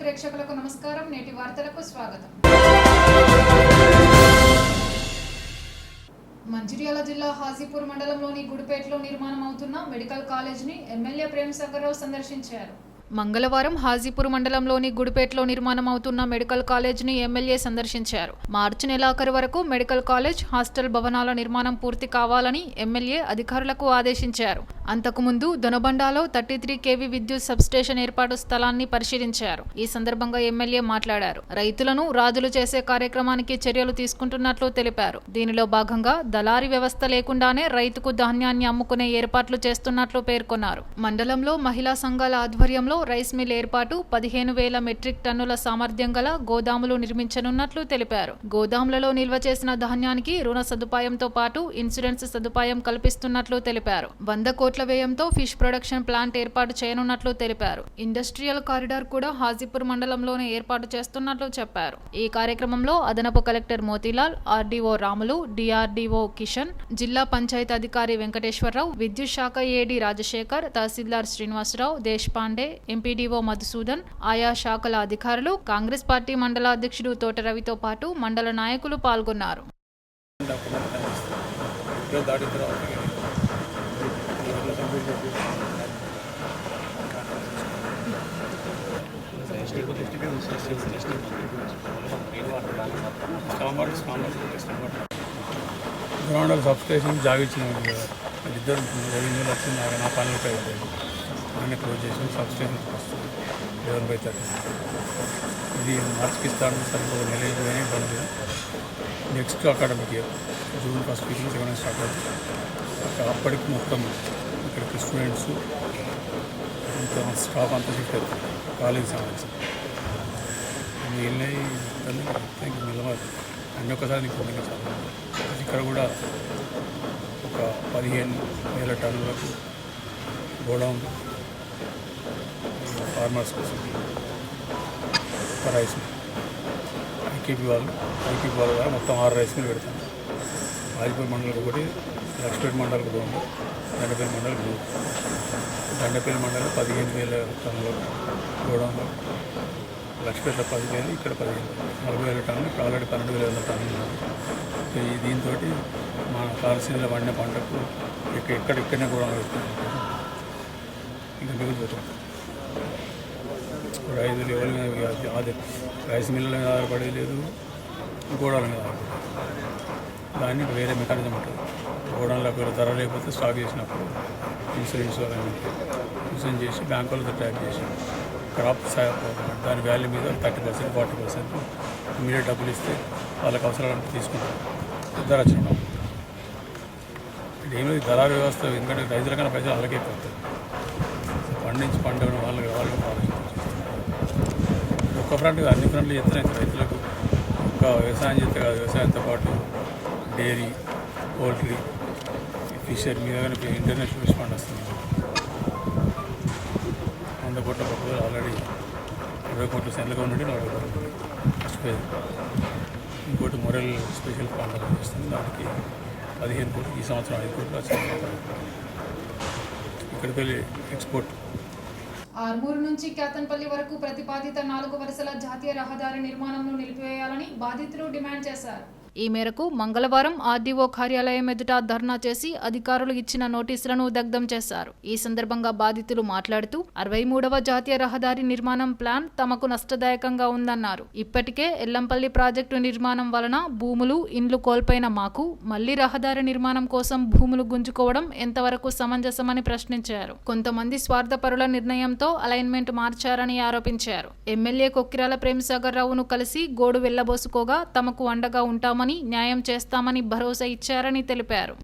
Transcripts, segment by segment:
ప్రేక్షకులకు నమస్కారం. నేటి వార్తలకు స్వాగతం. మంచిర్యాల జిల్లా హాజీపూర్ మండలంలోని గుడిపేటలో నిర్మాణం అవుతున్న మెడికల్ కాలేజీని ఎమ్మెల్యే ప్రేమసాగర్ రావు సందర్శించారు. మంగళవారం హాజీపూర్ మండలంలోని గుడిపేటలో నిర్మాణం అవుతున్న మెడికల్ కాలేజీని ఎమ్మెల్యే సందర్శించారు. మార్చి నెలాఖరు వరకు మెడికల్ కాలేజ్, హాస్టల్ భవనాల నిర్మాణం పూర్తి కావాలని ఎమ్మెల్యే అధికారులకు ఆదేశించారు. అంతకుముందు దొనబండాలో 33 kV విద్యుత్ సబ్స్టేషన్ ఏర్పాటు స్థలాన్ని పరిశీలించారు. ఈ సందర్భంగా ఎమ్మెల్యే మాట్లాడారు. రైతులను రాజులు చేసే కార్యక్రమానికి చర్యలు తీసుకుంటున్నట్లు తెలిపారు. దీనిలో భాగంగా దళారీ వ్యవస్థ లేకుండానే రైతుకు ధాన్యాన్ని అమ్ముకునే ఏర్పాట్లు చేస్తున్నట్లు పేర్కొన్నారు. మండలంలో మహిళా సంఘాల ఆధ్వర్యంలో రైస్ మిల్ ఏర్పాటు, 15,000 మెట్రిక్ టన్నుల సామర్థ్యం గల గోదాములు నిర్మించనున్నట్లు తెలిపారు. గోదాములలో నిల్వ చేసిన ధాన్యానికి రుణ సదుపాయంతో పాటు ఇన్సూరెన్స్ సదుపాయం కల్పిస్తున్నట్లు తెలిపారు. 100 కోట్ల వ్యయంతో ఫిష్ ప్రొడక్షన్ ప్లాంట్ ఏర్పాటు చేయనున్నట్లు తెలిపారు. ఇండస్ట్రియల్ కారిడార్ కూడా హాజీపూర్ మండలంలోనే ఏర్పాటు చేస్తున్నట్లు చెప్పారు. ఈ కార్యక్రమంలో అదనపు collector Motilal, RDO Ramulu, DRDO Kishan, జిల్లా పంచాయతీ అధికారి వెంకటేశ్వరరావు, విద్యుత్ శాఖ ఏడీ రాజశేఖర్, తహసీల్దార్ శ్రీనివాసరావు, దేశపాండే, ఎంపీడీఓ మధుసూదన్, ఆయా శాఖల అధికారులు, కాంగ్రెస్ పార్టీ మండల అధ్యక్షుడు తోట రవితో పాటు మండల నాయకులు పాల్గొన్నారు. గ్రౌండ్ సబ్స్టేషన్ జాగిచ్చిన ఇద్దరు రెవెన్యూలు వచ్చింది. నా పనులు అన్నీ క్లోజ్ చేసి సబ్స్టేషన్ వస్తుంది 11/30. ఇది మార్చికి ఇస్తాను సరిపోదు, నెల అయిపోయినా ఇబ్బంది. Next academic year June 1st week నుంచి ఏమైనా స్టార్ట్ అవుతుంది. అప్పటికి మొత్తం ఇక్కడికి స్టూడెంట్స్ ఇంకా స్టాఫ్ అంతా షిఫ్ట్ అవుతుంది కాలేజీ సంబంధించి. వెళ్ళినాయి నిలవాలి అన్నీ ఒకసారి నీకు చాలా. ఇక్కడ కూడా ఒక 15,000 టన్నులకు గోడౌన్ ఫార్మర్స్ కోసం రైస్ ఐకేపీ వాళ్ళు ద్వారా మొత్తం 6 రైస్ మిల్ పెడతాను. హాజీపూర్ మండలికి ఒకటి, లక్ష్మీపేట మండలికి 2, దండపల్లి మండలికి 3. దండపల్లి మండలి 15,000 టన్నుల గోడౌన్లో, లక్ష్మీపేటలో 10,000, ఇక్కడ 15,000, 40,000 టన్నులు. ఇక్కడ ఆల్రెడీ 12,000 టన్నులు ఉన్నాయి. దీంతో మన కాలసీలో పండిన పంటకు ఇక్కడనే గోడౌన్ పెడుతున్నాం. ఇంకా మిగిలిపోతుంది. రైతులు ఎవరి మీద అది రైస్ మిల్లుల మీద ఆధారపడేది లేదు, గోడౌన్ల మీద ఆధారపడేది. దాన్ని వేరే మెకానిజం ఉంటుంది. గోడౌన్లకు ధర లేకపోతే స్టాక్ చేసినప్పుడు ఇన్సూరెన్స్ చేసి బ్యాంకు వాళ్ళతో ట్యాక్ చేసి క్రాప్ దాని వాల్యూ మీద 30%, 40% ఇమీడియట్ డబ్బులు ఇస్తే వాళ్ళకి అవసరాలంటే తీసుకుంటారు. ధర వచ్చిన ఏమీ దళారీ వ్యవస్థ, ఎందుకంటే రైతుల కన్నా పైసలు అలాగే పోతాయి. పండించి పండుగ వాళ్ళకి ఒక్క ఫ్రంట్గా అన్ని ఫ్రంట్లు చేస్తున్నాయి. రైతులకు ఒక్క వ్యవసాయం చేస్తే కాదు, వ్యవసాయంతో పాటు డైరీ, పౌల్ట్రీ, ఫిషర్ మీద కానీ ఇంటర్నేషనల్ ఫిష్ ఫండ్ వస్తుంది. 100 కోట్ల ప్రపోజల్ ఆల్రెడీ 20 కోట్ల సెంట్రల్ గవర్నమెంట్ 40 కోట్లు ఫస్ట్ ఫేజ్. ఇంకోటి మొరల్ స్పెషల్ ఫండ్ చేస్తుంది. దానికి 15 కోట్లు, ఈ సంవత్సరం 5 కోట్లు వచ్చింది. ఇక్కడికి వెళ్ళి ఎక్స్పోర్ట్. ఆర్మూరు నుంచి కేతన్పల్లి వరకు ప్రతిపాదిత 4 వరుసల జాతీయ రహదారి నిర్మాణంను నిలిపివేయాలని బాధితులు డిమాండ్ చేశారు. ఈ మేరకు మంగళవారం ఆర్డీఓ కార్యాలయం ఎదుట ధర్నా చేసి అధికారులు ఇచ్చిన నోటీసులను దగ్ధం చేశారు. ఈ సందర్భంగా బాధితులు మాట్లాడుతూ 63వ జాతీయ రహదారి నిర్మాణం ప్లాన్ తమకు నష్టదాయకంగా ఉందన్నారు. ఇప్పటికే ఎల్లంపల్లి ప్రాజెక్టు నిర్మాణం వలన భూములు, ఇండ్లు కోల్పోయిన మాకు మళ్లీ రహదారి నిర్మాణం కోసం భూములు గుంజుకోవడం ఎంతవరకు సమంజసమని ప్రశ్నించారు. కొంతమంది స్వార్థపరుల నిర్ణయంతో అలైన్మెంట్ మార్చారని ఆరోపించారు. ఎమ్మెల్యే కొక్కిరాల ప్రేమసాగర్ రావును కలిసి గోడు వెళ్లబోసుకోగా తమకు అండగా ఉంటామని, న్యాయం చేస్తామని భరోసా ఇచ్చారని తెలిపారు.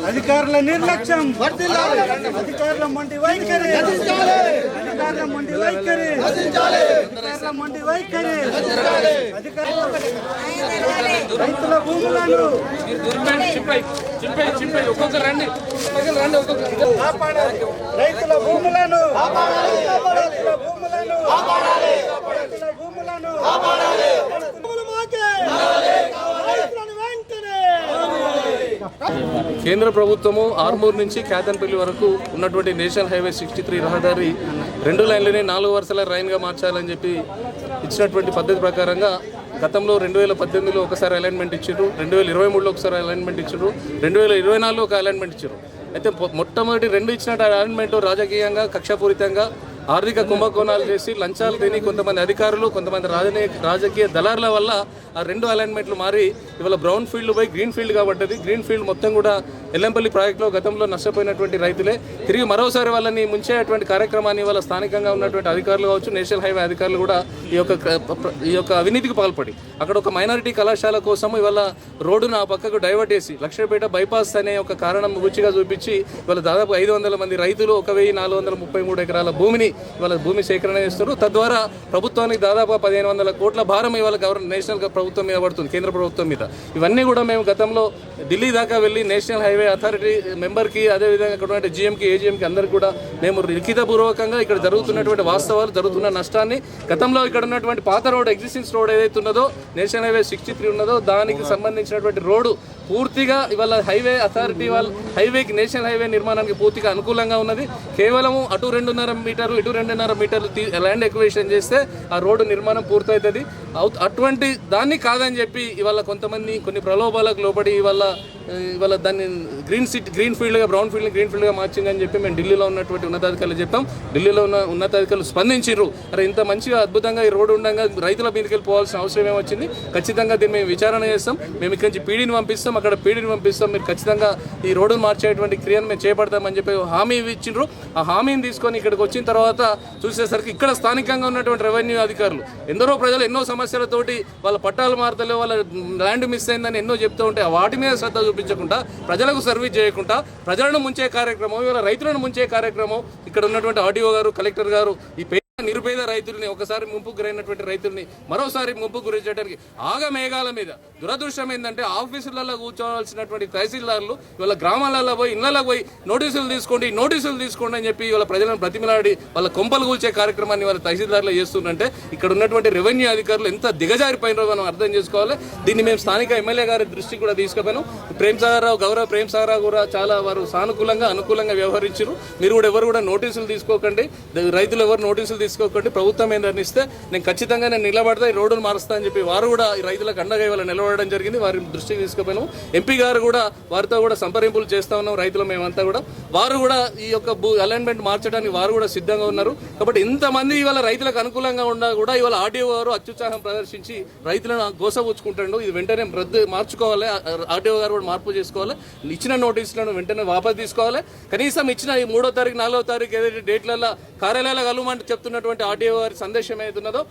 అధికారుల నిర్లక్ష్యం, అధికారుల మొండి వైఖరి, అధికారుల మొండి వైఖరి, అధికారుల మొండి వైఖరి, రైతుల భూములను రైతుల భూములను భూములను కేంద్ర ప్రభుత్వము ఆర్మూర్ నుంచి కేతన్పల్లి వరకు ఉన్నటువంటి నేషనల్ హైవే 63 రహదారి 2 లైన్లని 4 వరుసల రైన్గా మార్చాలని చెప్పి ఇచ్చినటువంటి పద్ధతి ప్రకారంగా గతంలో 2018లో ఒకసారి అలైన్మెంట్ ఇచ్చారు, 2023లో ఒకసారి అలైన్మెంట్ ఇచ్చారు, 2024లో ఒక అలైన్మెంట్ ఇచ్చారు. అయితే మొట్టమొదటి 2 ఇచ్చిన అలైన్మెంట్ రాజకీయంగా కక్షపూరితంగా ఆర్థిక కుంభకోణాలు చేసి లంచాలు తిని కొంతమంది అధికారులు కొంతమంది రాజకీయ దళారుల వల్ల ఆ 2 అలైన్మెంట్లు మారి ఇవాళ బ్రౌన్ ఫీల్డ్ పోయి గ్రీన్ ఫీల్డ్ కాబట్టది. గ్రీన్ ఫీల్డ్ మొత్తం కూడా ఎల్లంపల్లి ప్రాజెక్టులో గతంలో నష్టపోయినటువంటి రైతులే తిరిగి మరోసారి వాళ్ళని ముంచేటువంటి కార్యక్రమాన్ని వాళ్ళ స్థానికంగా ఉన్నటువంటి అధికారులు కావచ్చు, నేషనల్ హైవే అధికారులు కూడా ఈ యొక్క అవినీతికి పాల్పడి అక్కడ ఒక మైనారిటీ కళాశాల కోసం ఇవాళ రోడ్డును ఆ పక్కకు డైవర్ట్ చేసి లక్ష్మీపేట బైపాస్ అనే ఒక కారణం రుచిగా చూపించి ఇవాళ దాదాపు 500 మంది రైతులు 1433 ఎకరాల భూమిని ఇవాళ భూమి సేకరణ చేస్తారు. తద్వారా ప్రభుత్వానికి దాదాపు 1500 కోట్ల భారం ఇవాళ నేషనల్ ప్రభుత్వం మీద పడుతుంది, కేంద్ర ప్రభుత్వం మీద. ఇవన్నీ కూడా మేము గతంలో ఢిల్లీ దాకా వెళ్ళి నేషనల్ హైవే అథారిటీ మెంబర్కి, అదేవిధంగా ఇక్కడ ఉన్న జీఎంకి, ఏజీఎంకి అందరికీ కూడా మేము లిఖితపూర్వకంగా ఇక్కడ జరుగుతున్నటువంటి వాస్తవాలు, జరుగుతున్న నష్టాన్ని, గతంలో ఇక్కడ ఉన్నటువంటి పాత రోడ్, ఎగ్జిస్టింగ్ రోడ్ ఏదైతే ఉన్నదో నేషనల్ హైవే 63 ఉన్నదో దానికి సంబంధించినటువంటి రోడ్డు పూర్తిగా ఇవాళ హైవే అథారిటీ వాళ్ళు హైవేకి, నేషనల్ హైవే నిర్మాణానికి పూర్తిగా అనుకూలంగా ఉన్నది. కేవలం అటు 2.5 మీటర్లు ఇటు 2.5 మీటర్లు ల్యాండ్ ఎక్విజిషన్ చేస్తే ఆ రోడ్డు నిర్మాణం పూర్తవుతుంది. అటువంటి దాన్ని కాదని చెప్పి ఇవాళ కొంతమంది కొన్ని ప్రలోభాలకు లోబడి ఇవాళ దాన్ని గ్రీన్ ఫీల్డ్గా, బ్రౌన్ ఫీల్డ్ని గ్రీన్ ఫీల్డ్గా మార్చిందని చెప్పి మేము ఢిల్లీలో ఉన్నటువంటి ఉన్నతాధికారులు చెప్పాం. ఢిల్లీలో ఉన్న ఉన్నతాధికారులు స్పందించారు. అరే ఇంత మంచిగా అద్భుతంగా ఈ రోడ్డు ఉండగా రైతుల మీదకి వెళ్ళిపోవాల్సిన అవసరం ఏమొచ్చింది, ఖచ్చితంగా దీన్ని మేము విచారణ చేస్తాం, మేము ఇక్కడి నుంచి పీడీని పంపిస్తాం, అక్కడ పీడీని పంపిస్తాం, మీరు ఖచ్చితంగా ఈ రోడ్డును మార్చేటువంటి క్రియను మేము చేపడతామని చెప్పి హామీ ఇచ్చిండ్రు. ఆ హామీని తీసుకొని ఇక్కడికి వచ్చిన తర్వాత చూసేసరికి ఇక్కడ స్థానికంగా ఉన్నటువంటి రెవెన్యూ అధికారులు ఎందరో ప్రజలు ఎన్నో సమస్యలతోటి వాళ్ళ పట్టాలు మారతలే, వాళ్ళ ల్యాండ్ మిస్ అయిందని ఎన్నో చెప్తూ ఉంటే వాటి మీద శ్రద్ధ చూపించకుండా, ప్రజలకు సర్వీస్ చేయకుండా ప్రజలను ముంచే కార్యక్రమం, ఇవాళ రైతులను ముంచే కార్యక్రమం ఇక్కడ ఉన్నటువంటి ఆర్డీఓ గారు, కలెక్టర్ గారు ఈ నిరుపేద రైతుల్ని, ఒకసారి ముంపుకు గురైనటువంటి రైతుల్ని మరోసారి ముంపుకు గురి చేయడానికి ఆగమేఘాల మీద. దురదృష్టం ఏంటంటే ఆఫీసులలో కూర్చోవాల్సినటువంటి తహసీల్దారులు ఇవాళ గ్రామాలలో పోయి, ఇళ్లలో పోయి నోటీసులు తీసుకోండి అని చెప్పి ఇవాళ ప్రజలను బ్రతిమలాడి వాళ్ళ కొంపలు కూల్చే కార్యక్రమాన్ని వాళ్ళ తహసీల్దారులు చేస్తుంటే ఇక్కడ ఉన్నటువంటి రెవెన్యూ అధికారులు ఎంత దిగజారిపోయినారో మనం అర్థం చేసుకోవాలి. దీన్ని మేము స్థానిక ఎమ్మెల్యే గారి దృష్టికి కూడా తీసుకుపోయాను. గౌరవ ప్రేమ్సాగరావు కూడా చాలా వారు సానుకూలంగా, అనుకూలంగా వ్యవహరించారు. మీరు కూడా ఎవరు కూడా నోటీసులు తీసుకోకండి, రైతులు ఎవరు నోటీసులు తీసుకోకండి, ప్రభుత్వం ఏం నిర్ణయిస్తే నేను ఖచ్చితంగా నిలబడతా, ఈ రోడ్డును మారుస్తా అని చెప్పి వారు కూడా ఈ రైతులకు అండగా ఇవాళ నిలబడడం జరిగింది. వారి దృష్టికి తీసుకుపోయినాము. ఎంపీ గారు కూడా వారితో కూడా సంప్రదింపులు చేస్తా ఉన్నాం. రైతులు మేమంతా కూడా వారు కూడా ఈ యొక్క అలైన్మెంట్ మార్చడానికి వారు కూడా సిద్ధంగా ఉన్నారు. కాబట్టి ఇంతమంది ఇవాళ రైతులకు అనుకూలంగా ఉన్నా కూడా ఇవాళ ఆర్డీఓ గారు అత్యుత్సాహం ప్రదర్శించి రైతులను గోసపుచ్చుకుంటాడు. ఇది వెంటనే మార్చుకోవాలి, ఆర్డీఓ గారు కూడా మార్పు చేసుకోవాలి. ఇచ్చిన నోటీసులను వెంటనే వాపసు తీసుకోవాలి. కనీసం ఇచ్చిన ఈ 3వ తారీఖు 4వ తారీఖు ఏదైతే డేట్లలో కార్యాలయాలు కలవమంటే చెప్తున్నటువంటి ఆర్డీఓ గారి సందేశం ఏదైతున్నదో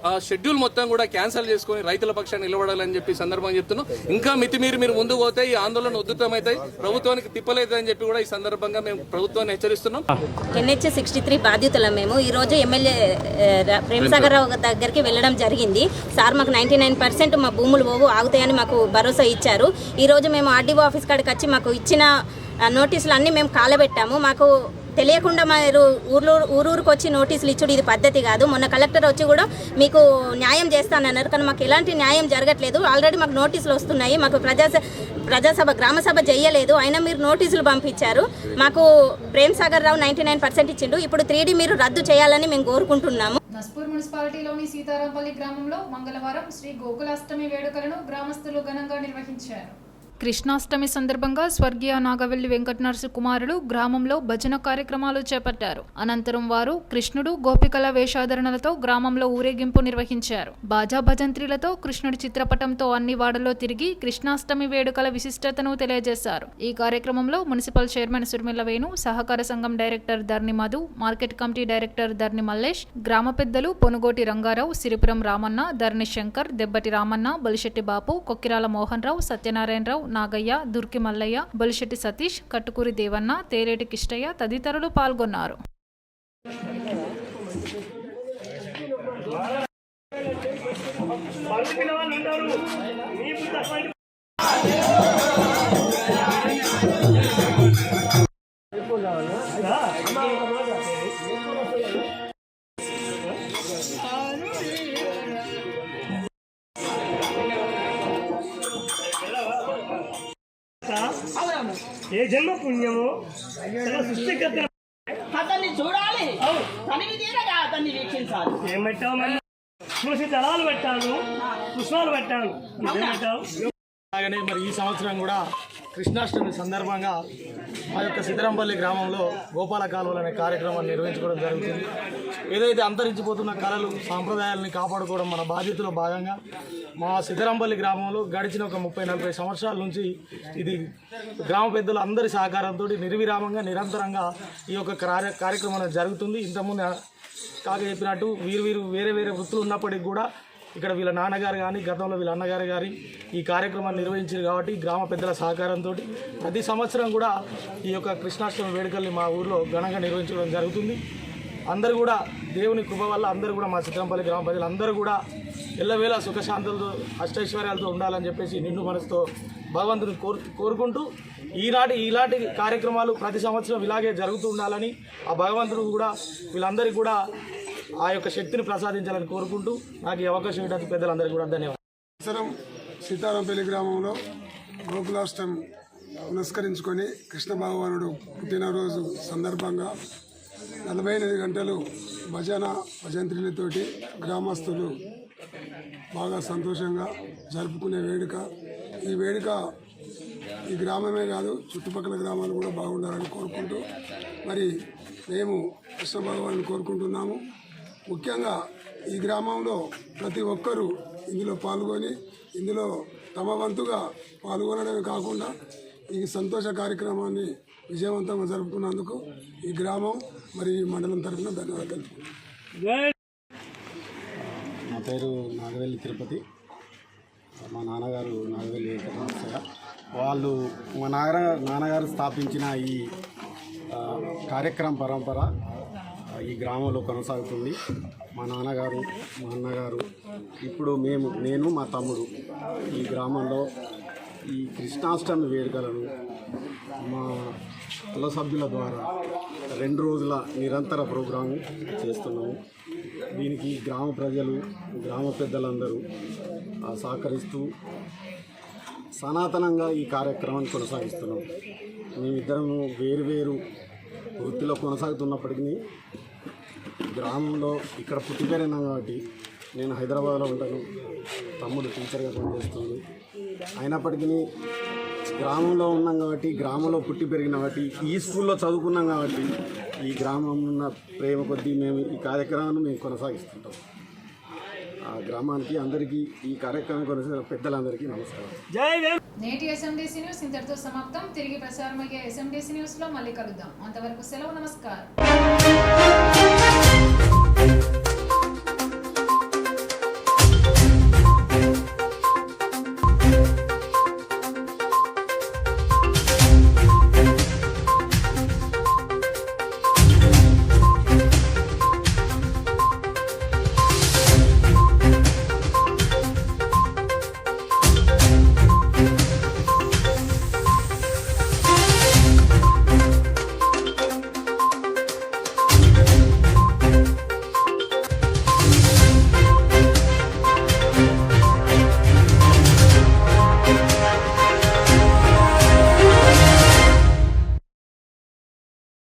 ఆ షెడ్యూల్ మొత్తం కూడా క్యాన్సిల్ చేసుకుని రైతుల పక్షాన్ని నిలబడాలని చెప్పి సందర్భంగా చెప్తున్నాం. ఇంకా మితిమీరి మీరు ముందుకు పోతే ఈ ఆందోళన ఉధృతమవుతాయి, ప్రభుత్వానికి తిప్పలేదని చెప్పి కూడా ఈ సందర్భంగా మేము ప్రభుత్వాన్ని హెచ్చరిస్తున్నాం. NH 63 బాధితులం మేము. ఈరోజు ఎమ్మెల్యే ప్రేమ్సాగర్ రావు దగ్గరికి వెళ్ళడం జరిగింది. సార్ మాకు 99% మా భూములు ఆగుతాయని మాకు భరోసా ఇచ్చారు. ఈరోజు మేము ఆర్డీఓ ఆఫీస్ కాడికి వచ్చి మాకు ఇచ్చిన నోటీసులు అన్నీ మేము కాలబెట్టాము. మాకు తెలియకుండా మీరు ఊరూరికి వచ్చి నోటీసులు ఇచ్చుడు ఇది పద్ధతి కాదు. మొన్న కలెక్టర్ వచ్చి కూడా మీకు న్యాయం చేస్తానన్నారు, కానీ మాకు ఎలాంటి న్యాయం జరగట్లేదు. ఆల్రెడీ మాకు నోటీసులు వస్తున్నాయి. మాకు ప్రజాసభ గ్రామసభ చేయలేదు, అయినా మీరు నోటీసులు పంపించారు. మాకు ప్రేమ్సాగర్ రావు 99% ఇచ్చిండు. ఇప్పుడు 3D మీరు రద్దు చేయాలని మేము కోరుకుంటున్నాము. నస్పూర్ మున్సిపాలిటీలోని సీతారాంపల్లి గ్రామంలో మంగళవారం శ్రీ గోకులాష్టమి వేడుకలను గ్రామస్తులు ఘనంగా నిర్వహించారు. కృష్ణాష్టమి సందర్భంగా స్వర్గీయ నాగవెల్లి వెంకట నరసు కుమారులు గ్రామంలో భజన కార్యక్రమాలు చేపట్టారు. అనంతరం వారు కృష్ణుడు గోపికల వేషాధరణలతో గ్రామంలో ఊరేగింపు నిర్వహించారు. బాజా భజంత్రీలతో కృష్ణుడి చిత్రపటంతో అన్ని వాడల్లో తిరిగి కృష్ణాష్టమి వేడుకల విశిష్టతను తెలియజేశారు. ఈ కార్యక్రమంలో మున్సిపల్ చైర్మన్ సుర్మిల వేణు, సహకార సంఘం director Dharni Madhu, market committee director Dharni Mallesh, గ్రామ పెద్దలు పొనుగోటి రంగారావు, సిరిపురం రామన్న, ధర్ని శంకర్, దెబ్బటి రామన్న, బలిశెట్టి బాపు, కొక్కిరాల మోహన్ రావు, సత్యనారాయణరావు, నాగయ్య, దుర్కి మల్లయ్య, బలిశెట్టి సతీష్, కట్టుకూరి దేవన్న, తేరేటి కిష్టయ్య తదితరులు పాల్గొన్నారు. ఏ జన్మ పుణ్యమో సృష్టికర్త అతన్ని చూడాలి, తనివి తీరగా అతన్ని వీక్షించాలి. ఏం పెట్టావు మరి? చూసి దళాలు పెట్టాను, పుష్పాలు పెట్టాను, ఏం పెట్టావు? అలాగనే మరి ఈ సంవత్సరం కూడా కృష్ణాష్టమి సందర్భంగా మా యొక్క సిద్ధరంపల్లి గ్రామంలో గోపాల కాలువలు అనే కార్యక్రమాన్ని నిర్వహించుకోవడం జరుగుతుంది. ఏదైతే అంతరించిపోతున్న కళలు సాంప్రదాయాలని కాపాడుకోవడం మన బాధ్యతలో భాగంగా మా సిద్ధరంపల్లి గ్రామంలో గడిచిన ఒక 30-40 సంవత్సరాల నుంచి ఇది గ్రామ పెద్దలు అందరి సహకారంతో నిర్విరామంగా నిరంతరంగా ఈ యొక్క కార్యక్రమం జరుగుతుంది. ఇంతకుముందు కాక చెప్పినట్టు వీరు వేరే వృత్తులు ఉన్నప్పటికీ కూడా ఇక్కడ వీళ్ళ నాన్నగారు కానీ గతంలో వీళ్ళ అన్నగారు గారి ఈ కార్యక్రమాన్ని నిర్వహించారు కాబట్టి గ్రామ పెద్దల సహకారంతో ప్రతి సంవత్సరం కూడా ఈ యొక్క కృష్ణాష్టమి వేడుకల్ని మా ఊర్లో ఘనంగా నిర్వహించడం జరుగుతుంది. అందరూ కూడా దేవుని కృప వల్ల అందరూ కూడా మా సిద్ధంపల్లి గ్రామ ప్రజలు అందరూ కూడా ఎల్లవేళ సుఖశాంతులతో అష్టైశ్వర్యాలతో ఉండాలని చెప్పేసి నిండు మనసుతో భగవంతుని కోరుకుంటూ ఇలాంటి కార్యక్రమాలు ప్రతి సంవత్సరం ఇలాగే జరుగుతూ ఉండాలని ఆ భగవంతుడు కూడా వీళ్ళందరికీ కూడా ఆ యొక్క శక్తిని ప్రసాదించాలని కోరుకుంటూ నాకు ఈ అవకాశం ఇవ్వడానికి పెద్దలందరికీ కూడా ధన్యవాదాలు. సంవత్సరం సీతారాంపల్లి గ్రామంలో గోకులాష్టమి పురస్కరించుకొని కృష్ణ భగవానుడు పుట్టినరోజు సందర్భంగా 48 గంటలు భజంత్రులతోటి గ్రామస్తులు బాగా సంతోషంగా జరుపుకునే వేడుక. ఈ వేడుక ఈ గ్రామమే కాదు చుట్టుపక్కల గ్రామాలు కూడా బాగుండాలని కోరుకుంటూ మరి మేము కృష్ణ భగవాన్ని కోరుకుంటున్నాము. ముఖ్యంగా ఈ గ్రామంలో ప్రతి ఒక్కరూ ఇందులో పాల్గొని ఇందులో తమ వంతుగా పాల్గొనడమే కాకుండా ఈ సంతోష కార్యక్రమాన్ని విజయవంతంగా జరుపుకున్నందుకు ఈ గ్రామం మరి ఈ మండలం తరఫున ధన్యవాదాలు. నా పేరు నాగవెల్లి తిరుపతి. మా నాన్నగారు నాగవెల్లి వెంకటేశ్వర. వాళ్ళు మా నాన్నగారు స్థాపించిన ఈ కార్యక్రమ పరంపర ఈ గ్రామంలో కొనసాగుతుంది. మా నాన్నగారు మా అన్నగారు ఇప్పుడు నేను మా తమ్ముడు ఈ గ్రామంలో ఈ కృష్ణాష్టమి వేడుకలను మా కుల సభ్యుల ద్వారా 2 రోజుల నిరంతర ప్రోగ్రాము చేస్తున్నాము. దీనికి గ్రామ ప్రజలు గ్రామ పెద్దలందరూ సహకరిస్తూ సనాతనంగా ఈ కార్యక్రమాన్ని కొనసాగిస్తున్నాం. మేమిద్దరము వేరు వృత్తిలో కొనసాగుతున్నప్పటికీ గ్రామంలో ఇక్కడ పుట్టి పెరిగినాం కాబట్టి నేను హైదరాబాద్లో ఉంటాను, తమ్ముడు టీచర్గా పనిచేస్తుంది. అయినప్పటికీ గ్రామంలో ఉన్నాం కాబట్టి గ్రామంలో పుట్టి పెరిగిన కాబట్టి ఈ స్కూల్లో చదువుకున్నాం కాబట్టి ఈ గ్రామం ఉన్న ప్రేమ కొద్దీ మేము ఈ కార్యక్రమాన్ని మేము కొనసాగిస్తుంటాం. ఆ గ్రామానికి అందరికీ ఈ కార్యక్రమం కొనసాగే పెద్దలందరికీ నమస్కారం. నేటి ఎస్ఎండిసి న్యూస్ ఇంతటితో సమాప్తం. తిరిగి ప్రసారమయ్యే ఎస్ఎండిసి న్యూస్లో మళ్ళీ కలుద్దాం. అంతవరకు సెలవు. నమస్కారం.